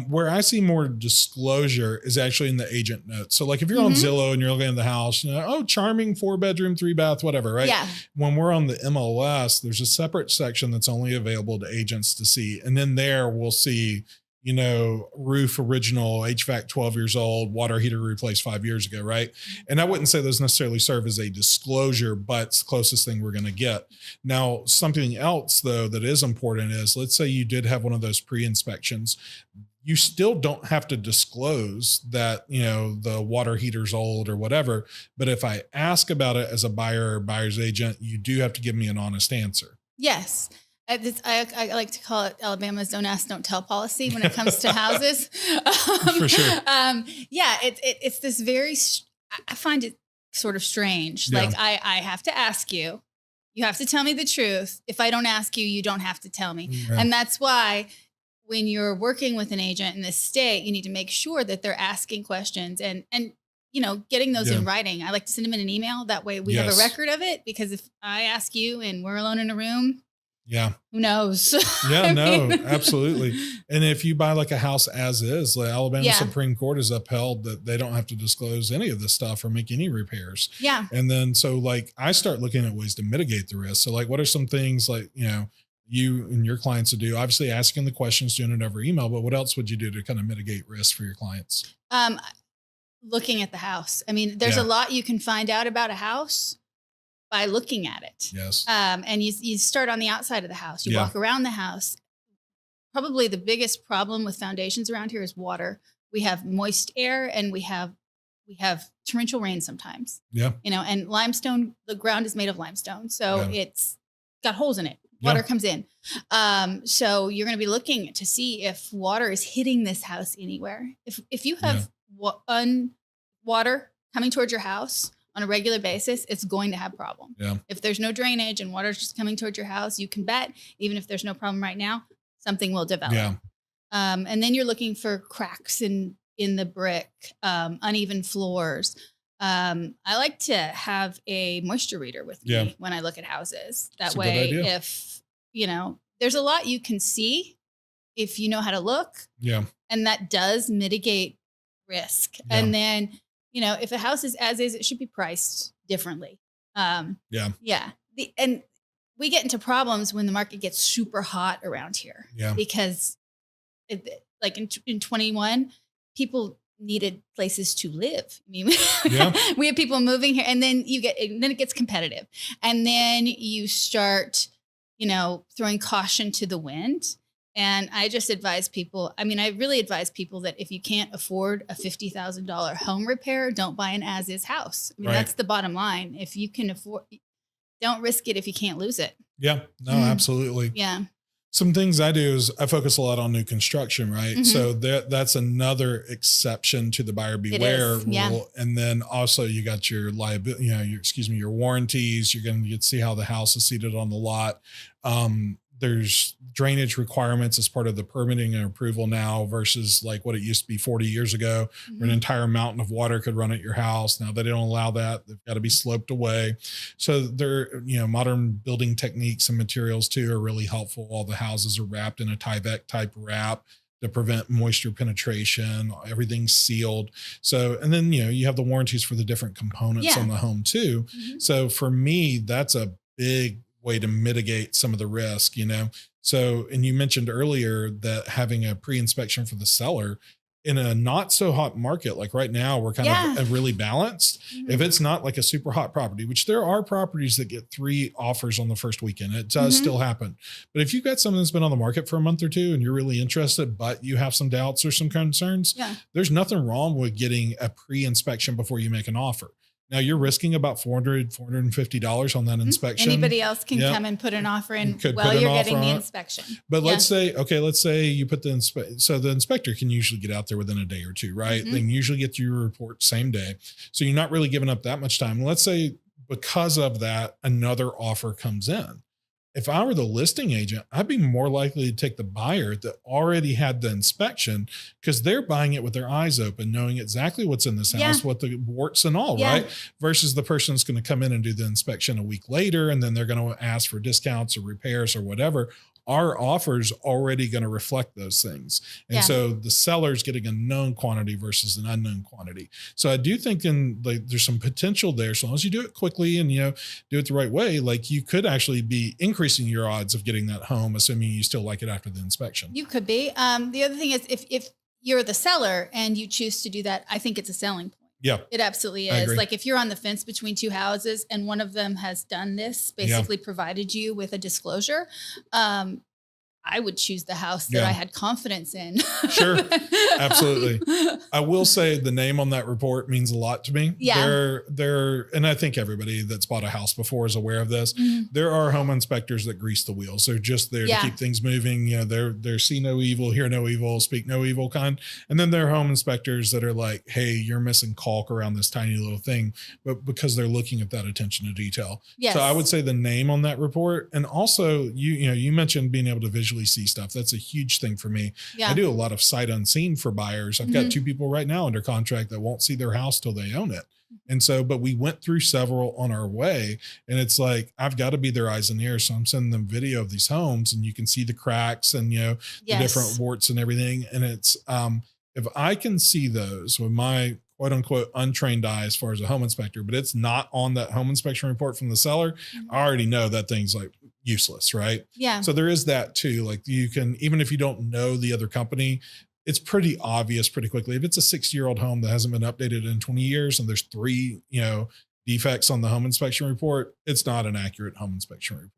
Where I see more disclosure is actually in the agent notes. So like if you're on Mm-hmm. Zillow and you're looking at the house, oh, charming 4-bedroom, 3-bath, whatever, right? Yeah. When we're on the MLS, there's a separate section that's only available to agents to see. And then there we'll see, roof original, HVAC 12 years old, water heater replaced 5 years ago, right? And I wouldn't say those necessarily serve as a disclosure, but it's the closest thing we're going to get. Now, something else, though, that is important is, let's say you did have one of those pre-inspections. You still don't have to disclose that, the water heater's old or whatever. But if I ask about it as a buyer or buyer's agent, you do have to give me an honest answer. Yes. I like to call it Alabama's don't ask, don't tell policy when it comes to houses. For sure. Yeah, it's this I find it sort of strange. Yeah. Like I have to ask you, you have to tell me the truth. If I don't ask you, you don't have to tell me. Yeah. And that's why when you're working with an agent in this state, you need to make sure that they're asking questions and getting those in writing. I like to send them in an email. That way we have a record of it, because if I ask you and we're alone in a room, who knows? Yeah, absolutely. And if you buy like a house as is, like Alabama Supreme Court has upheld that they don't have to disclose any of this stuff or make any repairs. Yeah. And then, so like I start looking at ways to mitigate the risk. So like, what are some things like, you and your clients to do? Obviously asking the questions, doing it over email, but what else would you do to kind of mitigate risk for your clients? Looking at the house. I mean, there's a lot you can find out about a house by looking at it. Yes. And you start on the outside of the house. You walk around the house. Probably the biggest problem with foundations around here is water. We have moist air and we have torrential rain sometimes. Yeah. And limestone, the ground is made of limestone. So it's got holes in it. Water comes in. So you're going to be looking to see if water is hitting this house anywhere. If you have water coming towards your house on a regular basis, it's going to have problem. Yeah. If there's no drainage and water's just coming towards your house, you can bet, even if there's no problem right now, something will develop. Yeah. And then you're looking for cracks in the brick, uneven floors. I like to have a moisture reader with me when I look at houses. That way, if, there's a lot you can see if you know how to look. Yeah. And that does mitigate risk. Yeah. And then, if a house is as is, it should be priced differently. And we get into problems when the market gets super hot around here. Yeah. Because like in 21, people needed places to live. I mean, we have people moving here, and then it gets competitive, and then you start, throwing caution to the wind. And I just advise people, I really advise people that if you can't afford a $50,000 home repair, don't buy an as-is house. That's the bottom line. If you can afford, don't risk it if you can't lose it. Yeah, no, absolutely. Yeah. Some things I do is I focus a lot on new construction, right? Mm-hmm. So that's another exception to the buyer beware rule. Yeah. And then also you got your liability, your warranties. You're going to get to see how the house is seated on the lot. There's drainage requirements as part of the permitting and approval now versus like what it used to be 40 years ago, where an entire mountain of water could run at your house. Now they don't allow that. They've got to be sloped away. So they're, modern building techniques and materials too are really helpful. All the houses are wrapped in a Tyvek type wrap to prevent moisture penetration. Everything's sealed. So, and then, you have the warranties for the different components on the home too. Mm-hmm. So for me, that's a big way to mitigate some of the risk, So, and you mentioned earlier that having a pre-inspection for the seller in a not so hot market, like right now, we're kind of really balanced. Mm-hmm. If it's not like a super hot property, which there are properties that get 3 offers on the first weekend, it does still happen. But if you've got something that's been on the market for a month or 2 and you're really interested, but you have some doubts or some concerns, there's nothing wrong with getting a pre-inspection before you make an offer. Now you're risking about $450 on that inspection. Anybody else can come and put an offer in while you're getting the inspection. But let's say you put so the inspector can usually get out there within a day or 2, right? Mm-hmm. They can usually get your report same day. So you're not really giving up that much time. Let's say because of that, another offer comes in. If I were the listing agent, I'd be more likely to take the buyer that already had the inspection because they're buying it with their eyes open, knowing exactly what's in this house, what the warts and all, right? Versus the person that's going to come in and do the inspection a week later, and then they're going to ask for discounts or repairs or whatever. our offer's already going to reflect those things. And so the seller's getting a known quantity versus an unknown quantity. So I do think there's some potential there. So long as you do it quickly and, do it the right way, like you could actually be increasing your odds of getting that home, assuming you still like it after the inspection. You could be. The other thing is if you're the seller and you choose to do that, I think it's a selling point. Yeah, it absolutely is. Like if you're on the fence between two houses and one of them has done this, basically provided you with a disclosure, I would choose the house that I had confidence in. Sure. Absolutely. I will say the name on that report means a lot to me. Yeah. And I think everybody that's bought a house before is aware of this. Mm-hmm. There are home inspectors that grease the wheels. They're just there to keep things moving. They're see no evil, hear no evil, speak no evil kind. And then there are home inspectors that are like, hey, you're missing caulk around this tiny little thing, but because they're looking at that attention to detail. Yes. So I would say the name on that report. And also you mentioned being able to visually see stuff. That's a huge thing for me. Yeah. I do a lot of sight unseen for buyers. I've got 2 people right now under contract that won't see their house till they own it. And so, but we went through several on our way, and it's like, I've got to be their eyes and ears. So I'm sending them video of these homes, and you can see the cracks and, the different warts and everything. And it's, if I can see those with my quote unquote untrained eye as far as a home inspector, but it's not on that home inspection report from the seller, I already know that thing's like useless. Right. Yeah. So there is that too. Like you can, even if you don't know the other company, it's pretty obvious pretty quickly. If it's a 6-year-old home that hasn't been updated in 20 years and there's 3, defects on the home inspection report, it's not an accurate home inspection report.